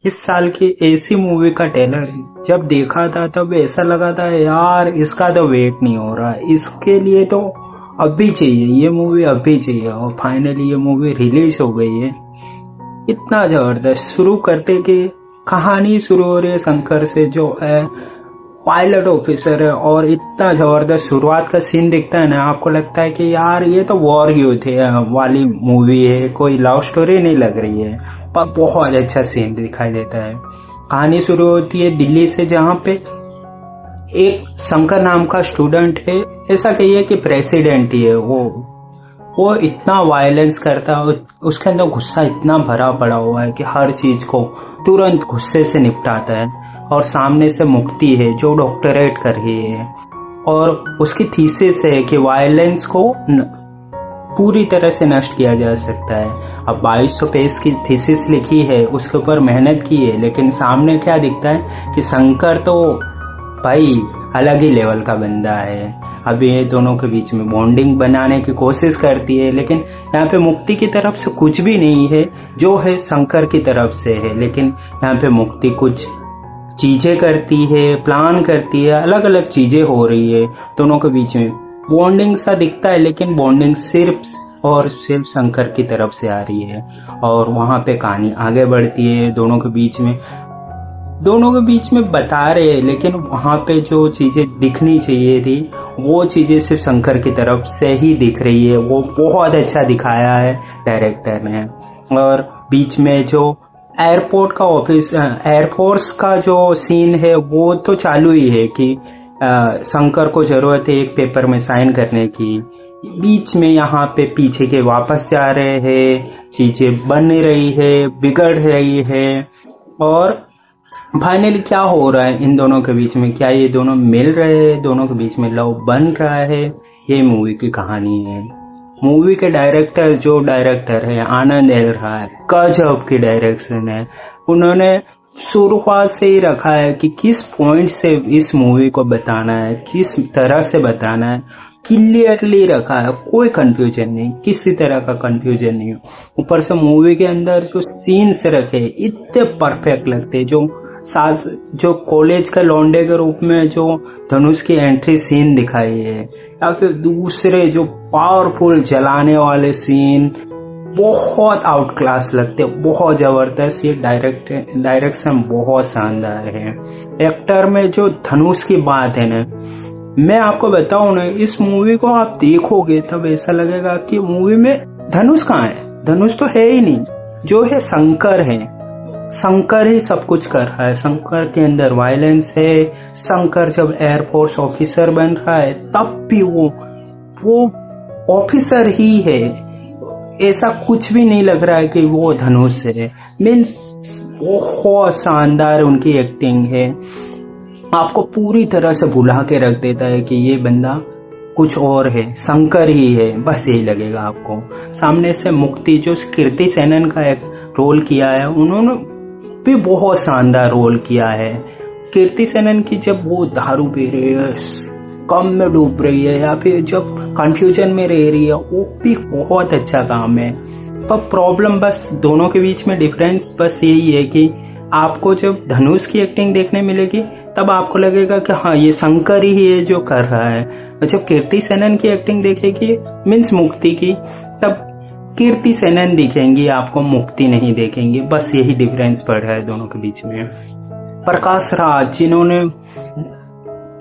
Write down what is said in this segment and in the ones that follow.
इस साल की ऐसी मूवी का ट्रेलर जब देखा था तब ऐसा लगा था यार इसका तो वेट नहीं हो रहा, इसके लिए तो अभी चाहिए, ये मूवी अभी चाहिए। और फाइनली ये मूवी रिलीज हो गई है। इतना जबरदस्त शुरू करते कि कहानी शुरू हो रही है शंकर से, जो है पायलट ऑफिसर है, और इतना जबरदस्त शुरुआत का सीन दिखता है ना, आपको लगता है कि यार ये तो वॉर यूथ वाली मूवी है, कोई लव स्टोरी नहीं लग रही है, पर बहुत अच्छा सीन दिखाई देता है। कहानी शुरू होती है दिल्ली से, जहाँ पे एक शंकर नाम का स्टूडेंट है, ऐसा कहिए कि प्रेसिडेंट ही है वो इतना वायलेंस करता है, उसके अंदर गुस्सा इतना भरा पड़ा हुआ है कि हर चीज को तुरंत गुस्से से निपटाता है। और सामने से मुक्ति है जो डॉक्टरेट कर रही है, और उसकी थीसिस है कि वायलेंस को पूरी तरह से नष्ट किया जा सकता है। अब 2200 पेज की थीसिस लिखी है, उसके ऊपर मेहनत की है, लेकिन सामने क्या दिखता है कि शंकर तो भाई अलग ही लेवल का बंदा है। अब ये दोनों के बीच में बॉन्डिंग बनाने की कोशिश करती है, लेकिन यहाँ पे मुक्ति की तरफ से कुछ भी नहीं है, जो है शंकर की तरफ से है। लेकिन यहाँ पे मुक्ति कुछ चीजें करती है, प्लान करती है, अलग अलग चीजें हो रही है दोनों के बीच में। बॉन्डिंग सा दिखता है, लेकिन बॉन्डिंग सिर्फ और सिर्फ शंकर की तरफ से आ रही है। और वहां पे कहानी आगे बढ़ती है दोनों के बीच में बता रहे हैं, लेकिन वहां पे जो चीजें दिखनी चाहिए थी वो चीजें सिर्फ शंकर की तरफ से ही दिख रही है। वो बहुत अच्छा दिखाया है डायरेक्टर ने। और बीच में जो एयरपोर्ट का ऑफिस, एयरफोर्स का जो सीन है वो तो चालू ही है कि शंकर को जरूरत है एक पेपर में साइन करने की। बीच में यहाँ पे पीछे के वापस जा रहे हैं, चीजें बन रही है, बिगड़ रही है, और फाइनली क्या हो रहा है इन दोनों के बीच में? क्या ये दोनों मिल रहे हैं, दोनों के बीच में लव बन रहा है? ये मूवी की कहानी है। मूवी के डायरेक्टर जो डायरेक्टर है आनंद एल राय, गजब की डायरेक्शन है। उन्होंने शुरुआत से ही रखा है कि किस पॉइंट से इस मूवी को बताना है, किस तरह से बताना है, क्लियरली रखा है। कोई कंफ्यूजन नहीं, किसी तरह का कंफ्यूजन नहीं। ऊपर से मूवी के अंदर जो सीन्स रखे इतने परफेक्ट लगते, जो कॉलेज का लौंडे के रूप में जो धनुष की एंट्री सीन दिखाई है, या फिर दूसरे जो पावरफुल जलाने वाले सीन, बहुत आउट क्लास लगते, बहुत जबरदस्त। ये डायरेक्शन बहुत शानदार है। एक्टर में जो धनुष की बात है ना, मैं आपको बताऊं ना, इस मूवी को आप देखोगे तब ऐसा लगेगा कि मूवी में धनुष कहाँ है? धनुष तो है ही नहीं, जो है शंकर है। शंकर ही सब कुछ कर रहा है। शंकर के अंदर वायलेंस है। शंकर जब एयरफोर्स ऑफिसर बन रहा है तब भी वो ऑफिसर ही है। ऐसा कुछ भी नहीं लग रहा है कि वो धनुष है। मीन्स बहुत शानदार उनकी एक्टिंग है। आपको पूरी तरह से भुला के रख देता है कि ये बंदा कुछ और है, शंकर ही है, बस यही लगेगा आपको। सामने से मुक्ति जो कीर्ति सेनन का एक रोल किया है, उन्होंने भी बहुत शानदार रोल किया है। कीर्ति सेनन की जब वो दारू पी रही है, कम में डूब रही है, या फिर जब कंफ्यूजन में रह रही है, वो भी बहुत अच्छा काम है। पर प्रॉब्लम बस दोनों के बीच में डिफरेंस बस यही है कि आपको जब धनुष की एक्टिंग देखने मिलेगी तब आपको लगेगा कि हाँ ये शंकर ही है जो कर रहा है। और जब कीर्ति सेनन की एक्टिंग देखेगी, मीन्स मुक्ति की, तब कीर्ति सेनन दिखेंगी आपको, मुक्ति नहीं देखेंगे। बस यही डिफरेंस पड़ रहा है दोनों के बीच में। प्रकाश राज जिन्होंने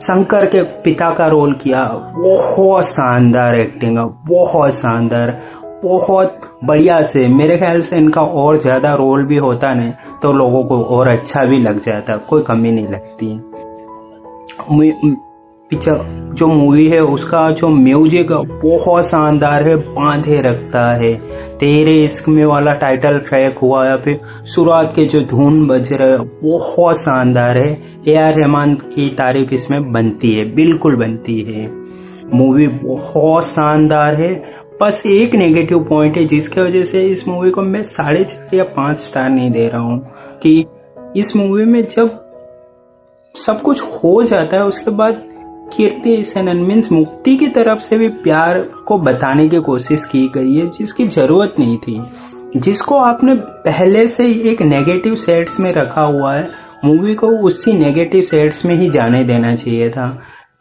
शंकर के पिता का रोल किया, बहुत शानदार एक्टिंग है, बहुत शानदार, बहुत बढ़िया से। मेरे ख्याल से इनका और ज्यादा रोल भी होता नहीं तो लोगों को और अच्छा भी लग जाता, कोई कमी नहीं लगती। पिक्चर जो मूवी है उसका जो म्यूजिक बहुत शानदार है, बांधे रखता है। तेरे इश्क में वाला टाइटल ट्रैक हुआ, या फिर शुरुआत के जो धुन बज रहे, बहुत शानदार है। AR रहमान की तारीफ इसमें बनती है, बिल्कुल बनती है। मूवी बहुत शानदार है। बस एक नेगेटिव पॉइंट है जिसकी वजह से इस मूवी को मैं 4.5 या 5 स्टार नहीं दे रहा हूँ, कि इस मूवी में जब सब कुछ हो जाता है उसके बाद कीर्ति सेनन मीन्स मुक्ति की तरफ से भी प्यार को बताने की कोशिश की गई है जिसकी जरूरत नहीं थी। जिसको आपने पहले से ही एक नेगेटिव सेट्स में रखा हुआ है, मूवी को उसी नेगेटिव सेट्स में ही जाने देना चाहिए था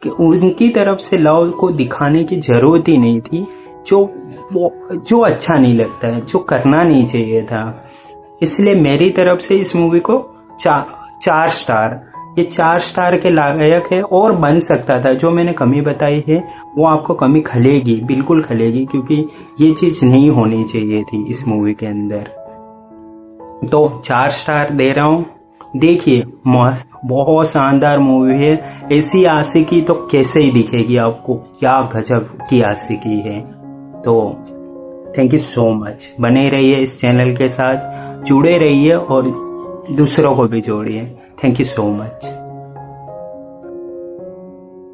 कि उनकी तरफ से लव को दिखाने की जरूरत ही नहीं थी, जो अच्छा नहीं लगता है, जो करना नहीं चाहिए था। इसलिए मेरी तरफ से इस मूवी को 4 स्टार, ये 4 स्टार के लायक है। और बन सकता था, जो मैंने कमी बताई है वो आपको कमी खलेगी, बिल्कुल खलेगी, क्योंकि ये चीज नहीं होनी चाहिए थी इस मूवी के अंदर। तो 4 स्टार दे रहा हूँ। देखिए, बहुत शानदार मूवी है। ऐसी आशिकी तो कैसे ही दिखेगी आपको, क्या गजब की आशिकी है। तो थैंक यू सो मच, बने रहिए इस चैनल के साथ, जुड़े रहिए और दूसरों को भी जोड़िए। Thank you so much.